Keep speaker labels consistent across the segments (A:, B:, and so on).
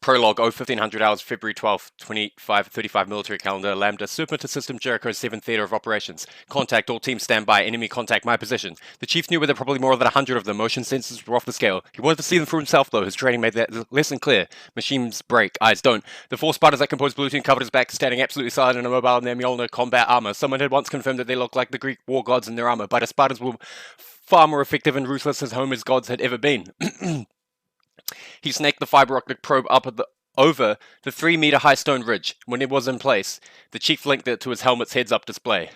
A: Prologue 1500 hours, February 12th, 2535 military calendar, Lambda, Serpent System, Jericho 7 Theater of Operations. Contact, all teams stand by, enemy contact my position. The chief knew there were probably more than 100 of them, motion sensors were off the scale. He wanted to see them for himself though, his training made that lesson clear. Machines break, eyes don't. The 4 Spartans that composed Blue Team covered his back, standing absolutely silent and immobile in their Mjolnir combat armor. Someone had once confirmed that they looked like the Greek war gods in their armor, but the Spartans were far more effective and ruthless as Homer's gods had ever been. He snaked the fiber optic probe up over the 3-meter high stone ridge. When it was in place, the chief linked it to his helmet's heads-up display.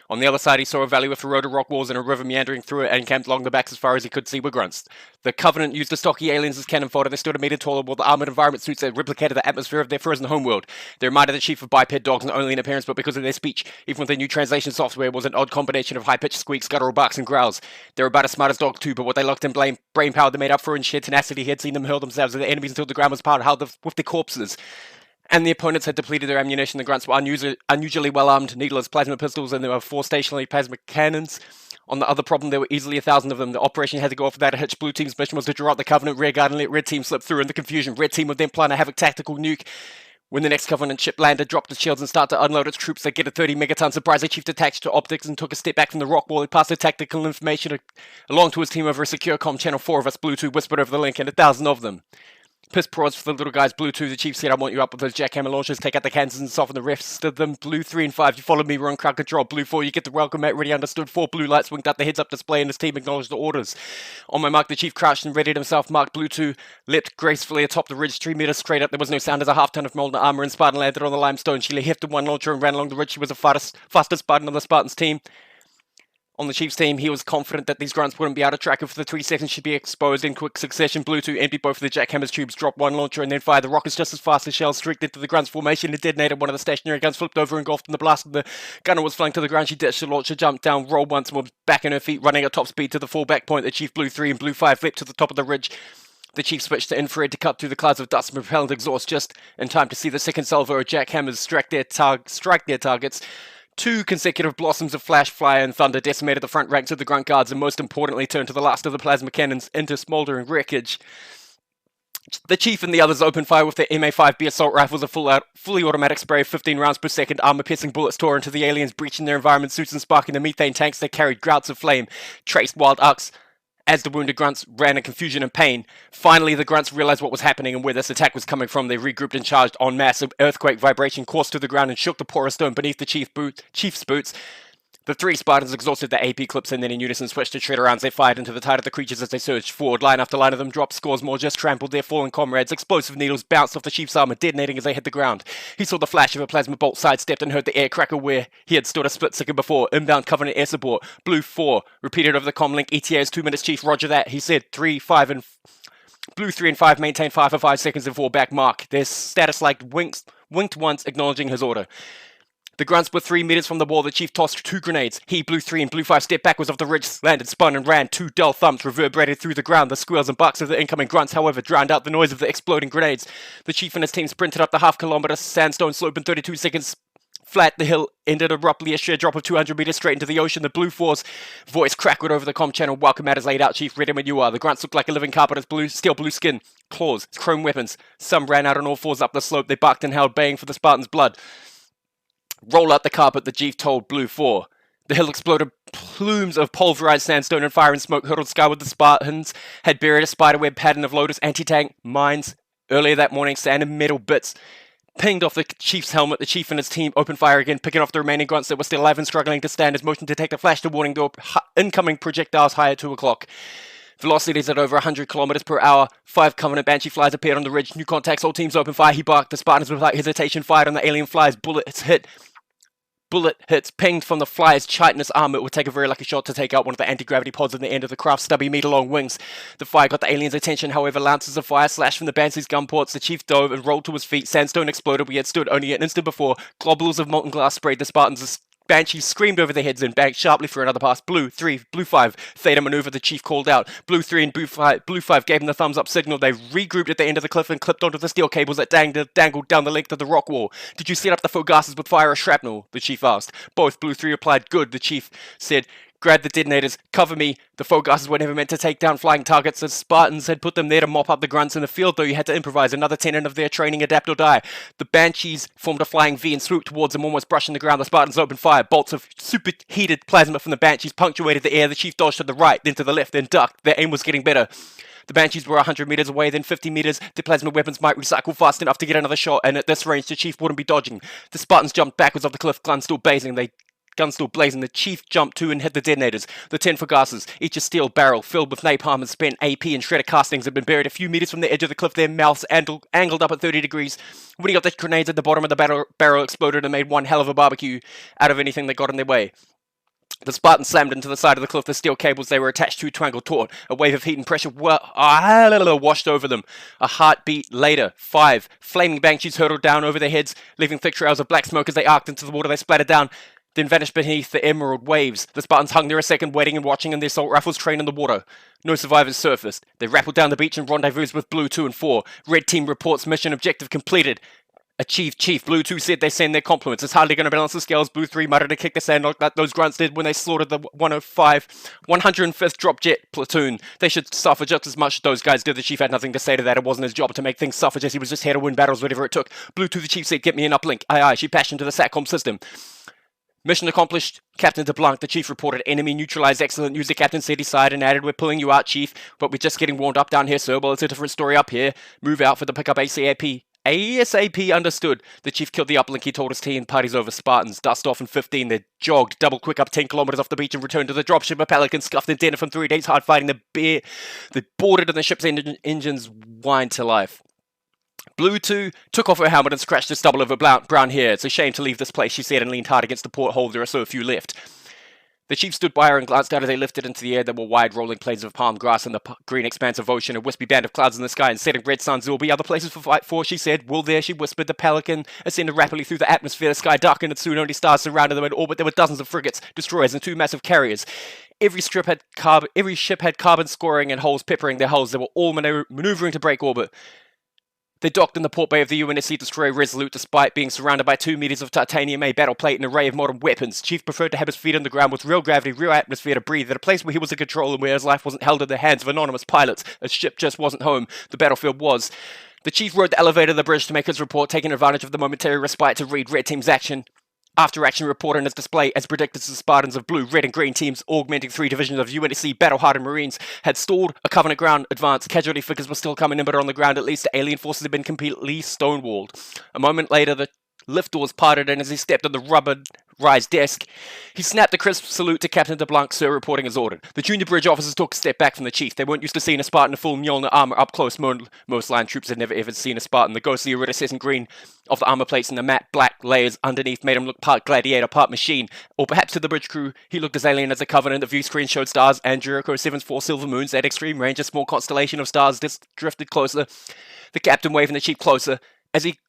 A: On the other side, he saw a valley with eroded rock walls and a river meandering through it, and camped along the backs as far as he could see were grunts. The Covenant used the stocky aliens as cannon fodder. They stood a meter taller with the armored environment suits that replicated the atmosphere of their frozen homeworld. They reminded the chief of biped dogs not only in appearance but because of their speech. Even with their new translation software, it was an odd combination of high-pitched squeaks, guttural barks, and growls. They were about as smart as dogs too, but what they lacked in brain power they made up for in sheer tenacity. He had seen them hurl themselves at their enemies until the ground was piled with their corpses. And the opponents had depleted their ammunition. The grunts were unusually well-armed, needleless plasma pistols, and there were 4 stationary plasma cannons. On the other problem, there were easily 1,000 of them. The operation had to go off without a hitch. Blue Team's mission was to draw out the Covenant rearguard and let Red Team slip through in the confusion. Red Team would then plant a Havoc tactical nuke. When the next Covenant ship landed, dropped its shields and started to unload its troops, they get a 30 megaton surprise. The chief detached to optics and took a step back from the rock wall. He passed the tactical information along to his team over a secure comm channel. 4 of us, Blue 2, whispered over the link, and 1,000 of them. Piss prods for the little guys. Blue 2, the chief said, I want you up with those jackhammer launchers. Take out the cannons and soften the rest of them. Blue 3 and 5, you followed me, we're on crowd control. Blue 4, you get the welcome mat ready, understood. 4 blue lights winked out the heads-up display and his team acknowledged the orders. On my mark, the chief crouched and readied himself. Marked. Blue 2 leapt gracefully atop the ridge, 3 meters straight up. There was no sound as a half-ton of molten armor and Spartan landed on the limestone. She hefted one launcher and ran along the ridge. She was the fastest Spartan on the Spartans team. On the chief's team, he was confident that these grunts wouldn't be out of track, and for the 3 seconds should be exposed in quick succession. Blue 2 emptied both of the jackhammer's tubes, dropped one launcher, and then fired the rockets just as fast as shells streaked into the grunts' formation and detonated. One of the stationary guns flipped over, engulfed in the blast, and the gunner was flung to the ground. She ditched the launcher, jumped down, rolled once, and was back on her feet, running at top speed to the fallback point. The chief Blue 3 and Blue 5 leapt to the top of the ridge. The chief switched to infrared to cut through the clouds of dust and propellant exhaust just in time to see the second salvo of jackhammers strike their targets. 2 consecutive blossoms of flash, fire, and thunder decimated the front ranks of the grunt guards and most importantly turned to the last of the plasma cannons into smoldering wreckage. The chief and the others opened fire with their MA-5B assault rifles, a fully automatic spray of 15 rounds per second. Armor-piercing bullets tore into the aliens, breaching their environment suits and sparking the methane tanks that carried gouts of flame, traced wild arcs as the wounded grunts ran in confusion and pain. Finally, the grunts realized what was happening and where this attack was coming from. They regrouped and charged en masse. An earthquake vibration coursed to the ground and shook the porous stone beneath the chief's boots. The 3 Spartans exhausted their AP clips and then in unison switched to tread rounds. They fired into the tide of the creatures as they surged forward. Line after line of them dropped, scores more just trampled their fallen comrades. Explosive needles bounced off the chief's armor, detonating as they hit the ground. He saw the flash of a plasma bolt, sidestepped and heard the air crackle where he had stood a split second before. Inbound Covenant air support. Blue 4 repeated over the comm link. ETA is 2 minutes, chief. Roger that. He said. Blue 3 and 5 maintained fire for 5 seconds and fall back. Mark. Their status light winked once, acknowledging his order. The grunts were 3 meters from the wall. The chief tossed 2 grenades. He, Blue 3 and Blue 5 stepped backwards off the ridge, landed, spun, and ran. 2 dull thumps reverberated through the ground. The squeals and barks of the incoming grunts, however, drowned out the noise of the exploding grenades. The chief and his team sprinted up the half-kilometer sandstone slope in 32 seconds. Flat, the hill ended abruptly, a sheer drop of 200 meters straight into the ocean. The Blue 4's voice crackled over the comm channel. Welcome mat is laid out, chief. Ready when you are. The grunts looked like a living carpet of steel blue skin, claws, chrome weapons. Some ran out on all fours up the slope. They barked and howled, baying for the Spartans' blood. Roll out the carpet, the chief told Blue 4. The hill exploded. Plumes of pulverized sandstone and fire and smoke hurtled skyward. The Spartans had buried a spiderweb pattern of Lotus anti-tank mines. Earlier that morning, sand and metal bits pinged off the chief's helmet. The chief and his team opened fire again, picking off the remaining grunts that were still alive and struggling to stand. His motion detector flashed a warning. There were incoming projectiles high at 2 o'clock. Velocities at over 100 kilometers per hour. 5 Covenant Banshee flies appeared on the ridge. New contacts, all teams open fire. He barked. The Spartans without hesitation fired on the alien flies. Bullet hits pinged from the flyer's chitinous armor. It would take a very lucky shot to take out one of the anti-gravity pods on the end of the craft's stubby meter-long wings. The fire got the aliens' attention, however, lances of fire slashed from the Banshee's gun ports. The chief dove and rolled to his feet. Sandstone exploded. We had stood only an instant before. Globules of molten glass sprayed the Spartans. Banshee screamed over their heads and banked sharply for another pass. Blue 3, Blue 5, theta maneuver, the chief called out. Blue 3 and Blue 5 gave him the thumbs up signal. They regrouped at the end of the cliff and clipped onto the steel cables that dangled down the length of the rock wall. Did you set up the full gases with fire or shrapnel? The chief asked. Both. Blue 3 replied. Good, the chief said. grab the detonators, cover me. The foe gases were never meant to take down flying targets. The Spartans had put them there to mop up the grunts in the field, though you had to improvise. Another tenet of their training, adapt or die. The Banshees formed a flying V and swooped towards them, almost brushing the ground. The Spartans opened fire. Bolts of superheated plasma from the Banshees punctuated the air. The chief dodged to the right, then to the left, then ducked. Their aim was getting better. The Banshees were 100 meters away, then 50 meters. The plasma weapons might recycle fast enough to get another shot, and at this range, the chief wouldn't be dodging. The Spartans jumped backwards off the cliff, gun still blazing. The chief jumped to and hit the detonators. The 10 gases, each a steel barrel filled with napalm and spent AP and shredded castings, had been buried a few meters from the edge of the cliff, their mouths angled up at 30 degrees. When he got the grenades at the bottom of the barrel exploded and made one hell of a barbecue out of anything that got in their way. The Spartans slammed into the side of the cliff. The steel cables they were attached to twangled taut. A wave of heat and pressure washed over them. A heartbeat later, 5 flaming Banshees hurtled down over their heads, leaving thick trails of black smoke as they arced into the water. They splattered down, then vanished beneath the emerald waves. The Spartans hung there a second, waiting and watching, and their assault rifles trained in the water. No survivors surfaced. They rappelled down the beach and rendezvoused with Blue 2 and 4. Red Team reports mission objective completed. Achieved Chief. Blue 2 said they send their compliments. It's hardly going to balance the scales. Blue 3 muttered to kick the sand like those grunts did when they slaughtered the 105th drop jet platoon. They should suffer just as much as those guys did. The Chief had nothing to say to that. It wasn't his job to make things suffer. Jesse was just here to win battles, whatever it took. Blue 2, the Chief said, get me an uplink. Aye aye. She patched into the SATCOM system. Mission accomplished. Captain DeBlanc, the Chief, reported enemy neutralized. Excellent news. The Captain said he sighed and added, we're pulling you out, Chief, but we're just getting warmed up down here, sir. Well, it's a different story up here. Move out for the pickup ASAP. ASAP, understood. The Chief killed the uplink. He told his team, parties over. Spartans dust off in 15. They jogged double quick up 10 kilometers off the beach and returned to the dropship. A Pelican scuffed and dinner from 3 days hard fighting. They boarded and the ship's engines whined to life. Blue 2 took off her helmet and scratched the stubble of her brown hair. It's a shame to leave this place, she said, and leaned hard against the porthole. There are so few left. The Chief stood by her and glanced out as they lifted into the air. There were wide rolling plains of palm grass and the green expanse of ocean, a wispy band of clouds in the sky and setting red suns. There will be other places for fight for, she said. Will there, she whispered. The Pelican ascended rapidly through the atmosphere. The sky darkened and soon only stars surrounded them in orbit. There were dozens of frigates, destroyers, and 2 massive carriers. Every ship had carbon scoring and holes peppering their hulls. They were all maneuvering to break orbit. They docked in the port bay of the UNSC destroyer Resolute, despite being surrounded by 2 meters of titanium-made battle plate and an array of modern weapons. Chief preferred to have his feet on the ground with real gravity, real atmosphere to breathe, at a place where he was in control and where his life wasn't held in the hands of anonymous pilots. A ship just wasn't home. The battlefield was. The Chief rode the elevator to the bridge to make his report, taking advantage of the momentary respite to read Red Team's after-action report on his display. As predicted, the Spartans of blue, red and green teams, augmenting 3 divisions of UNSC battle-hardened Marines, had stalled a Covenant ground advance. Casualty figures were still coming in, but on the ground at least the alien forces had been completely stonewalled. A moment later, the lift doors parted, and as he stepped on the rubberized desk, he snapped a crisp salute to Captain DeBlanc, sir, reporting as ordered. The junior bridge officers took a step back from the Chief. They weren't used to seeing a Spartan in full Mjolnir armor up close. Most line troops had never ever seen a Spartan. The ghostly iridescent green of the armor plates and the matte black layers underneath made him look part gladiator, part machine. Or perhaps to the bridge crew, he looked as alien as the Covenant. The view screen showed stars and Jericho 7's 4 silver moons at extreme range. A small constellation of stars drifted closer. The captain waving the Chief closer. As he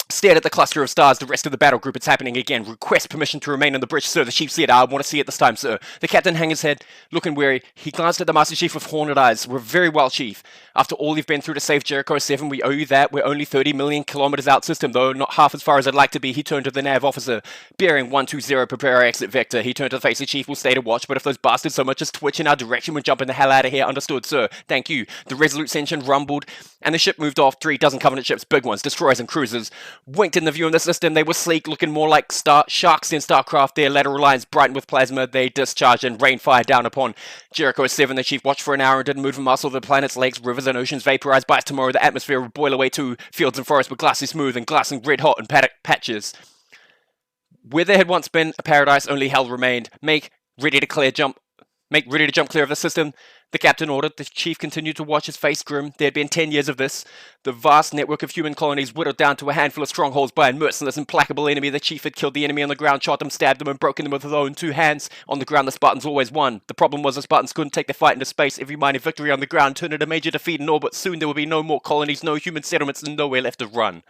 A: stared at the cluster of stars, the rest of the battle group, it's happening again. Request permission to remain on the bridge, sir. The Chief said, I want to see it this time, sir. The captain hung his head, looking weary. He glanced at the Master Chief with horned eyes. We're very well, Chief. After all you've been through to save Jericho 7, we owe you that. We're only 30 million kilometers out system, though not half as far as I'd like to be. He turned to the nav officer. Bearing 120, prepare our exit vector. He turned to the face. The Chief will stay to watch, but if those bastards so much as twitch in our direction, we're jumping the hell out of here. Understood, sir. Thank you. The Resolute's engine rumbled, and the ship moved off. 3 dozen Covenant ships, big ones, destroyers and cruisers, winked in the view in the system. They were sleek, looking more like sharks than StarCraft. Their lateral lines brightened with plasma. They discharged and rained fire down upon Jericho 7. The Chief watched for an hour and didn't move a muscle. The planet's lakes, rivers, and oceans vaporized by tomorrow. The atmosphere would boil away too. Fields and forests were glassy smooth and glassing red hot in patches. Where there had once been a paradise, only hell remained. Make ready to jump clear of the system. The captain ordered. The Chief continued to watch, his face grim. There had been 10 years of this. The vast network of human colonies whittled down to a handful of strongholds by a merciless, implacable enemy. The Chief had killed the enemy on the ground, shot them, stabbed them, and broken them with his own 2 hands. On the ground, the Spartans always won. The problem was the Spartans couldn't take the fight into space. Every minor victory on the ground turned into a major defeat in orbit. Soon there would be no more colonies, no human settlements, and nowhere left to run.